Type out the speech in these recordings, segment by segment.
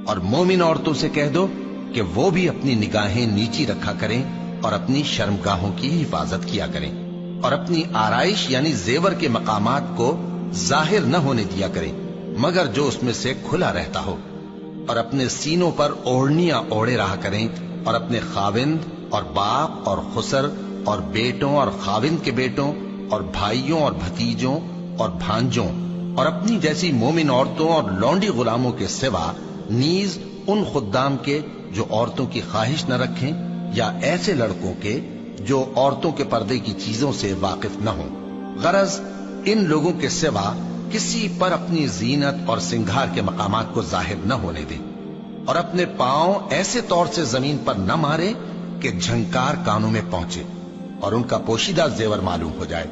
اور مومن عورتوں سے کہہ دو کہ وہ بھی اپنی نگاہیں نیچی رکھا کریں اور اپنی شرمگاہوں کی حفاظت کیا کریں، اور اپنی آرائش یعنی زیور کے مقامات کو ظاہر نہ ہونے دیا کریں مگر جو اس میں سے کھلا رہتا ہو، اور اپنے سینوں پر اوڑھنیاں اوڑھے رہا کریں، اور اپنے خاوند اور باپ اور خسر اور بیٹوں اور خاوند کے بیٹوں اور بھائیوں اور بھتیجوں اور بھانجوں اور اپنی جیسی مومن عورتوں اور لونڈی غلاموں کے سوا نیز ان خدام کے جو عورتوں کی خواہش نہ رکھیں، یا ایسے لڑکوں کے جو عورتوں کے پردے کی چیزوں سے واقف نہ ہوں۔ غرض ان لوگوں کے سوا کسی پر اپنی زینت اور سنگھار کے مقامات کو ظاہر نہ ہونے دیں، اور اپنے پاؤں ایسے طور سے زمین پر نہ مارے کہ جھنکار کانوں میں پہنچے اور ان کا پوشیدہ زیور معلوم ہو جائے۔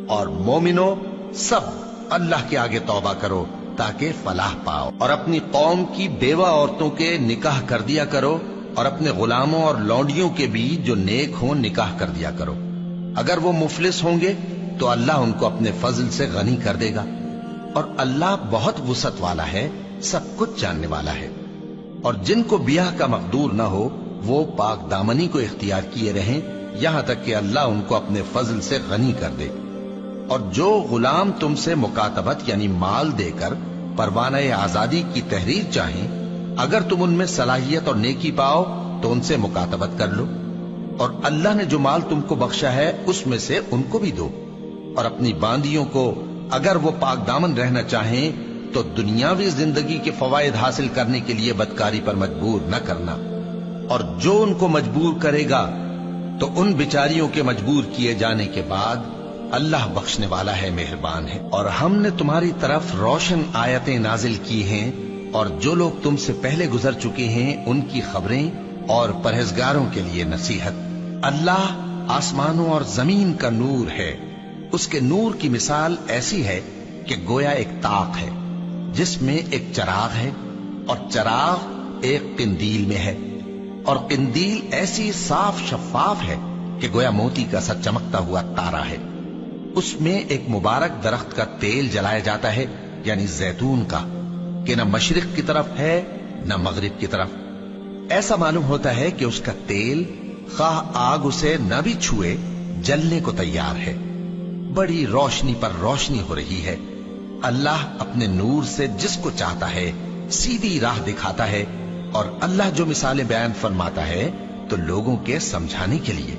اور مومنو، سب اللہ کے آگے توبہ کرو تاکہ فلاح پاؤ، اور اپنی قوم کی بیوہ عورتوں کے نکاح کر دیا کرو، اور اپنے غلاموں اور لونڈیوں کے بھی جو نیک ہوں نکاح کر دیا کرو۔ اگر وہ مفلس ہوں گے تو اللہ ان کو اپنے فضل سے غنی کر دے گا، اور اللہ بہت وسعت والا ہے، سب کچھ جاننے والا ہے۔ اور جن کو بیاہ کا مقدور نہ ہو وہ پاک دامنی کو اختیار کیے رہیں یہاں تک کہ اللہ ان کو اپنے فضل سے غنی کر دے۔ اور جو غلام تم سے مکاتبت یعنی مال دے کر پروانہ آزادی کی تحریر چاہیں، اگر تم ان میں صلاحیت اور نیکی پاؤ تو ان سے مکاتبت کر لو، اور اللہ نے جو مال تم کو بخشا ہے اس میں سے ان کو بھی دو۔ اور اپنی باندیوں کو اگر وہ پاک دامن رہنا چاہیں تو دنیاوی زندگی کے فوائد حاصل کرنے کے لیے بدکاری پر مجبور نہ کرنا، اور جو ان کو مجبور کرے گا تو ان بیچاریوں کے مجبور کیے جانے کے بعد اللہ بخشنے والا ہے، مہربان ہے۔ اور ہم نے تمہاری طرف روشن آیتیں نازل کی ہیں، اور جو لوگ تم سے پہلے گزر چکے ہیں ان کی خبریں اور پرہیزگاروں کے لیے نصیحت۔ اللہ آسمانوں اور زمین کا نور ہے، اس کے نور کی مثال ایسی ہے کہ گویا ایک طاق ہے جس میں ایک چراغ ہے، اور چراغ ایک قندیل میں ہے، اور قندیل ایسی صاف شفاف ہے کہ گویا موتی کا سا چمکتا ہوا تارا ہے۔ اس میں ایک مبارک درخت کا تیل جلایا جاتا ہے یعنی زیتون کا، کہ نہ مشرق کی طرف ہے نہ مغرب کی طرف۔ ایسا معلوم ہوتا ہے کہ اس کا تیل خواہ آگ اسے نہ بھی چھوئے جلنے کو تیار ہے۔ بڑی روشنی پر روشنی ہو رہی ہے۔ اللہ اپنے نور سے جس کو چاہتا ہے سیدھی راہ دکھاتا ہے، اور اللہ جو مثالیں بیان فرماتا ہے تو لوگوں کے سمجھانے کے لیے،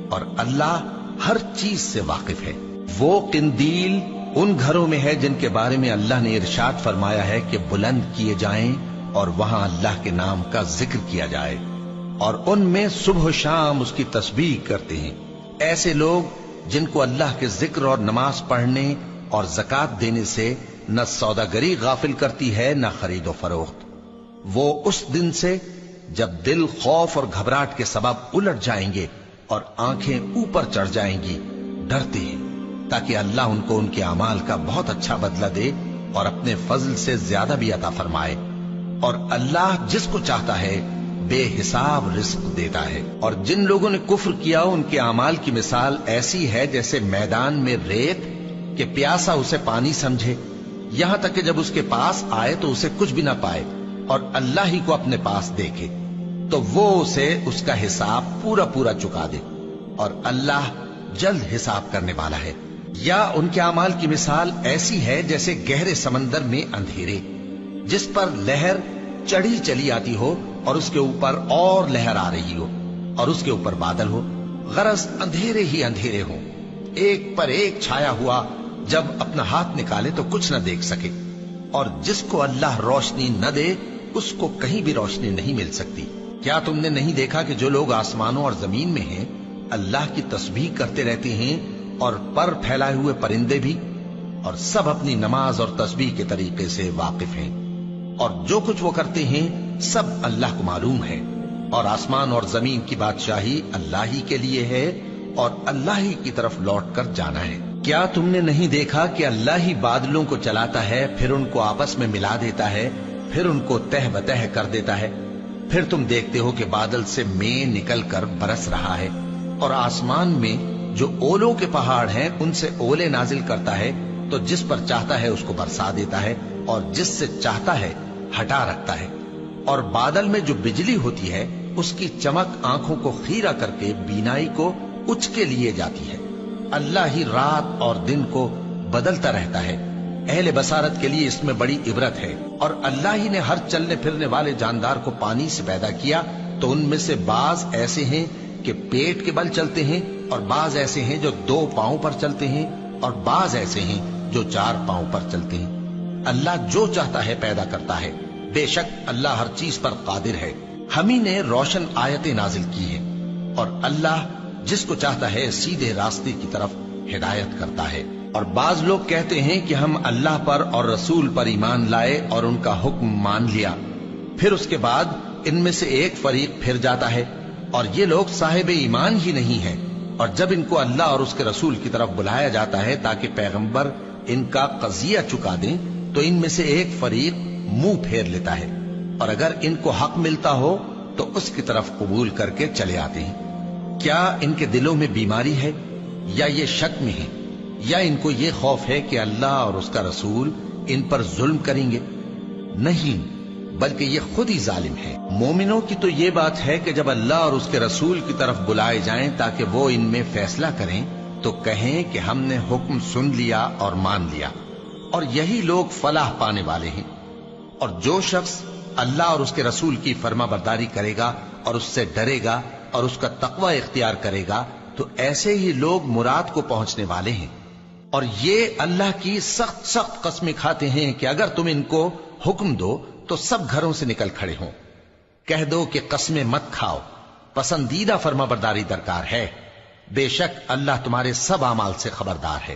اور اللہ ہر چیز سے واقف ہے۔ وہ قندیل ان گھروں میں ہے جن کے بارے میں اللہ نے ارشاد فرمایا ہے کہ بلند کیے جائیں اور وہاں اللہ کے نام کا ذکر کیا جائے، اور ان میں صبح و شام اس کی تسبیح کرتے ہیں۔ ایسے لوگ جن کو اللہ کے ذکر اور نماز پڑھنے اور زکوٰۃ دینے سے نہ سوداگری غافل کرتی ہے نہ خرید و فروخت، وہ اس دن سے جب دل خوف اور گھبراہٹ کے سبب الٹ جائیں گے اور آنکھیں اوپر چڑھ جائیں گی ڈرتے ہیں، تاکہ اللہ ان کو ان کے اعمال کا بہت اچھا بدلہ دے اور اپنے فضل سے زیادہ بھی عطا فرمائے۔ اور اللہ جس کو چاہتا ہے بے حساب رزق دیتا ہے۔ اور جن لوگوں نے کفر کیا ان کے اعمال کی مثال ایسی ہے جیسے میدان میں ریت کہ پیاسا اسے پانی سمجھے، یہاں تک کہ جب اس کے پاس آئے تو اسے کچھ بھی نہ پائے، اور اللہ ہی کو اپنے پاس دیکھے تو وہ اسے اس کا حساب پورا پورا چکا دے، اور اللہ جلد حساب کرنے والا ہے۔ یا ان کے اعمال کی مثال ایسی ہے جیسے گہرے سمندر میں اندھیرے جس پر لہر چڑھی چلی آتی ہو اور اس کے اوپر اور لہر آ رہی ہو اور اس کے اوپر بادل ہو، غرض اندھیرے ہی اندھیرے ہوں، ایک پر ایک چھایا ہوا، جب اپنا ہاتھ نکالے تو کچھ نہ دیکھ سکے۔ اور جس کو اللہ روشنی نہ دے اس کو کہیں بھی روشنی نہیں مل سکتی۔ کیا تم نے نہیں دیکھا کہ جو لوگ آسمانوں اور زمین میں ہیں اللہ کی تسبیح کرتے رہتے ہیں، اور پر پھیلائے ہوئے پرندے بھی، اور سب اپنی نماز اور تسبیح کے طریقے سے واقف ہیں، اور جو کچھ وہ کرتے ہیں سب اللہ کو معلوم ہے۔ اور آسمان اور زمین کی بادشاہی اللہ ہی کے لیے ہے، اور اللہ ہی کی طرف لوٹ کر جانا ہے۔ کیا تم نے نہیں دیکھا کہ اللہ ہی بادلوں کو چلاتا ہے، پھر ان کو آپس میں ملا دیتا ہے، پھر ان کو تہ بتہ کر دیتا ہے، پھر تم دیکھتے ہو کہ بادل سے مے نکل کر برس رہا ہے، اور آسمان میں جو اولوں کے پہاڑ ہیں ان سے اولے نازل کرتا ہے، تو جس پر چاہتا ہے اس کو برسا دیتا ہے اور جس سے چاہتا ہے ہٹا رکھتا ہے۔ اور بادل میں جو بجلی ہوتی ہے اس کی چمک آنکھوں کو خیرہ کر کے بینائی کو اچ کے لیے جاتی ہے۔ اللہ ہی رات اور دن کو بدلتا رہتا ہے، اہل بصارت کے لیے اس میں بڑی عبرت ہے۔ اور اللہ ہی نے ہر چلنے پھرنے والے جاندار کو پانی سے پیدا کیا، تو ان میں سے بعض ایسے ہیں کہ پیٹ کے بل چلتے ہیں، اور بعض ایسے ہیں جو 2 پاؤں پر چلتے ہیں، اور بعض ایسے ہیں جو 4 پاؤں پر چلتے ہیں۔ اللہ جو چاہتا ہے پیدا کرتا ہے، بے شک اللہ ہر چیز پر قادر ہے۔ ہم ہی نے روشن آیتیں نازل کی ہیں، اور اللہ جس کو چاہتا ہے سیدھے راستے کی طرف ہدایت کرتا ہے۔ اور بعض لوگ کہتے ہیں کہ ہم اللہ پر اور رسول پر ایمان لائے اور ان کا حکم مان لیا، پھر اس کے بعد ان میں سے ایک فریق پھر جاتا ہے، اور یہ لوگ صاحب ایمان ہی نہیں ہیں۔ اور جب ان کو اللہ اور اس کے رسول کی طرف بلایا جاتا ہے تاکہ پیغمبر ان کا قضیہ چکا دیں، تو ان میں سے ایک فریق منہ پھیر لیتا ہے، اور اگر ان کو حق ملتا ہو تو اس کی طرف قبول کر کے چلے آتے ہیں۔ کیا ان کے دلوں میں بیماری ہے، یا یہ شک میں ہیں، یا ان کو یہ خوف ہے کہ اللہ اور اس کا رسول ان پر ظلم کریں گے؟ نہیں، بلکہ یہ خود ہی ظالم ہے۔ مومنوں کی تو یہ بات ہے کہ جب اللہ اور اس کے رسول کی طرف بلائے جائیں تاکہ وہ ان میں فیصلہ کریں، تو کہیں کہ ہم نے حکم سن لیا اور مان لیا، اور یہی لوگ فلاح پانے والے ہیں۔ اور جو شخص اللہ اور اس کے رسول کی فرما برداری کرے گا اور اس سے ڈرے گا اور اس کا تقوی اختیار کرے گا، تو ایسے ہی لوگ مراد کو پہنچنے والے ہیں۔ اور یہ اللہ کی سخت سخت قسمیں کھاتے ہیں کہ اگر تم ان کو حکم دو تو سب گھروں سے نکل کھڑے ہوں۔ کہہ دو کہ قسمیں مت کھاؤ، پسندیدہ فرما برداری درکار ہے، بے شک اللہ تمہارے سب اعمال سے خبردار ہے۔